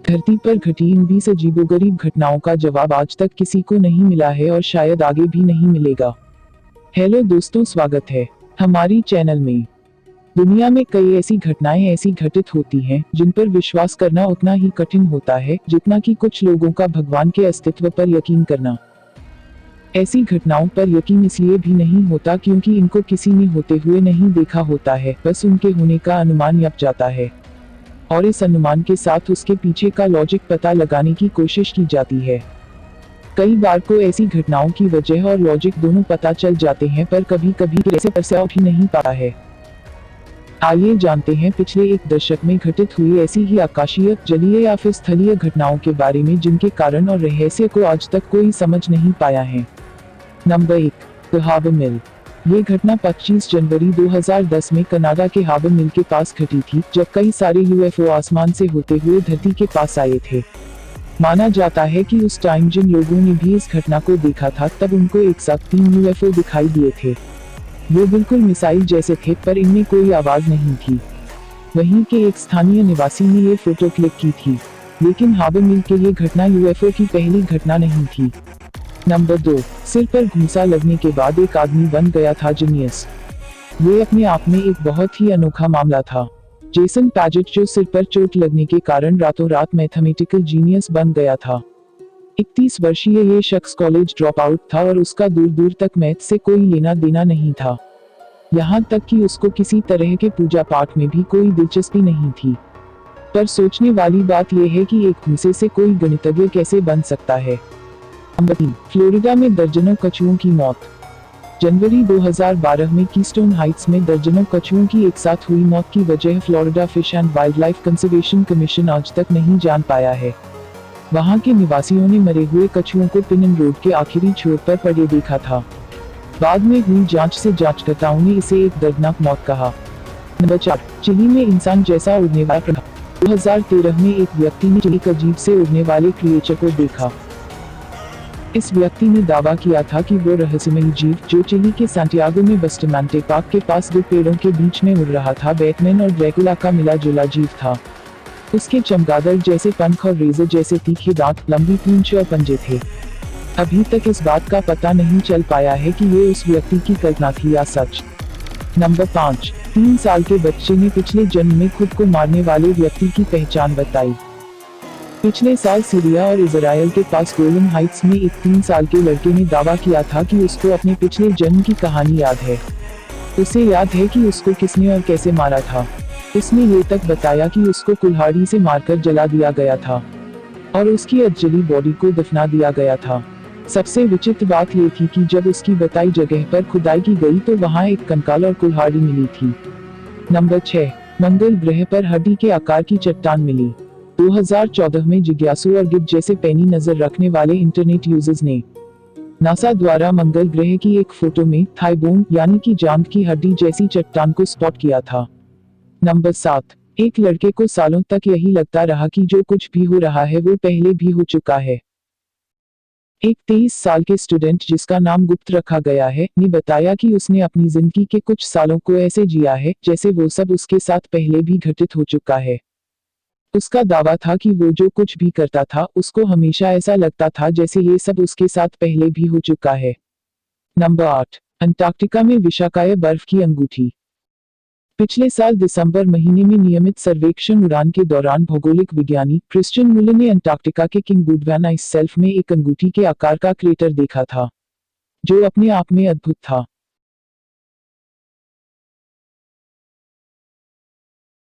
धरती पर घटी इन 20 अजीबोगरीब घटनाओं का जवाब आज तक किसी को नहीं मिला है और शायद आगे भी नहीं मिलेगा। हेलो दोस्तों, स्वागत है हमारी चैनल में। दुनिया में कई ऐसी घटनाएं ऐसी घटित होती हैं जिन पर विश्वास करना उतना ही कठिन होता है जितना कि कुछ लोगों का भगवान के अस्तित्व पर यकीन करना। ऐसी घटनाओं पर यकीन इसलिए भी नहीं होता क्योंकि इनको किसी ने होते हुए नहीं देखा होता है, बस उनके होने का अनुमान यप जाता है और इस अनुमान के साथ उसके पीछे का लॉजिक पता लगाने की कोशिश की जाती है। कई बार को ऐसी घटनाओं की वजह और लॉजिक दोनों पता चल जाते हैं, पर कभी कभी ऐसे परस्या उठ ही नहीं पाता है। आइए जानते हैं पिछले एक दशक में घटित हुई ऐसी ही आकाशीय, जलीय या फिर स्थलीय घटनाओं के बारे में जिनके कारण और रहस्य को आज तक कोई समझ नहीं पाया है। नंबर 1, द हार्बर मिल। ये घटना 25 जनवरी 2010 में कनाडा के हार्बर मिल के पास घटी थी, जब कई सारे यूएफओ आसमान से होते हुए धरती के पास आए थे। माना जाता है कि उस टाइम जिन लोगों ने भी इस घटना को देखा था तब उनको एक साथ 3 यूएफओ दिखाई दिए थे। वो बिल्कुल मिसाइल जैसे थे, पर इनमें कोई आवाज नहीं थी। वहीं के एक स्थानीय निवासी ने ये फोटो क्लिक की थी, लेकिन हार्बर मिल के ये घटना यूएफओ की पहली घटना नहीं थी। नंबर 2, सिर पर घूंसा लगने के बाद एक आदमी बन गया था जीनियस। ये अपने आप में एक बहुत ही अनोखा मामला था। जेसन पैजेट, जो सिर पर चोट लगने के कारण रातों रात मैथमेटिकल जीनियस बन गया था। 31 वर्षीय ये शख्स कॉलेज ड्रॉप आउट था और उसका दूर दूर तक मैथ से कोई लेना देना नहीं था। यहाँ तक कि उसको किसी तरह के पूजा पाठ में भी कोई दिलचस्पी नहीं थी। पर सोचने वाली बात यह है कि एक घूंसे से कोई गणितज्ञ कैसे बन सकता है। नंबर 3, फ्लोरिडा में दर्जनों कछुओं की मौत। जनवरी 2012 में कीस्टोन हाइट्स में दर्जनों कछुओं की एक साथ हुई मौत की वजह Florida fish and wild life conservation commission आज तक नहीं जान पाया है। वहां के निवासियों ने मरे हुए कछुओं को पिनन रोड के आखिरी छोर पर पड़े देखा था। बाद में हुई जांच से जांचकर्ताओं ने इसे एक दर्दनाक मौत कहा। नंबर 4, चिली में इंसान जैसा उड़ने वाला। 2013 में एक व्यक्ति ने चिली के अजीब से उड़ने वाले क्रिएचर को देखा। इस व्यक्ति ने दावा किया था कि वो रहस्यमयी जीव, जो चिली के सैंटियागो में बस्टमांटे पार्क के पास 2 पेड़ों के बीच में उड़ रहा था, बैटमैन और ड्रैकुला का मिला जुला जीव था। उसके चमगादड़ जैसे पंख और रेजर जैसे तीखे दांत, लंबी पूंछ और पंजे थे। अभी तक इस बात का पता नहीं चल पाया है कि ये उस व्यक्ति की कल्पना थी या सच। नंबर 5, 3 साल के बच्चे ने पिछले जन्म में खुद को मारने वाले व्यक्ति की पहचान बताई। पिछले साल सीरिया और इजराइल के पास गोलन हाइट्स में एक 3 साल के लड़के ने दावा किया था कि उसको अपने पिछले जन्म की कहानी याद है। उसे याद है कि उसको किसने और कैसे मारा था। उसने ये तक बताया कि उसको कुल्हाड़ी से मारकर जला दिया गया था और उसकी अधजली बॉडी को दफना दिया गया था। सबसे विचित्र बात ये थी कि जब उसकी बताई जगह पर खुदाई की गई तो वहाँ एक कंकाल और कुल्हाड़ी मिली थी। नंबर 6, मंगल ग्रह पर हड्डी के आकार की चट्टान मिली। 2014 में जिज्ञासु और गिब जैसे पैनी नजर रखने वाले इंटरनेट यूजर्स ने नासा द्वारा मंगल ग्रह की एक फोटो में थाई बोन यानी कि जांघ की हड्डी जैसी चट्टान को स्पॉट किया था। नंबर 7, एक लड़के को सालों तक यही लगता रहा कि जो कुछ भी हो रहा है वो पहले भी हो चुका है। एक 23 साल के स्टूडेंट, जिसका नाम गुप्त रखा गया है, ने बताया कि उसने अपनी जिंदगी के कुछ सालों को ऐसे जिया है जैसे वो सब उसके साथ पहले भी घटित हो चुका है। उसका दावा था कि वो जो कुछ भी करता था उसको हमेशा ऐसा लगता था जैसे ये सब उसके साथ पहले भी हो चुका है। नंबर 8, अंटार्कटिका में विशाकाय बर्फ की अंगूठी। पिछले साल दिसंबर महीने में नियमित सर्वेक्षण उड़ान के दौरान भौगोलिक विज्ञानी क्रिश्चियन मुलर ने अंटार्कटिका के किंग बुडवैन आइस शेल्फ में एक अंगूठी के आकार का क्रेटर देखा था, जो अपने आप में अद्भुत था।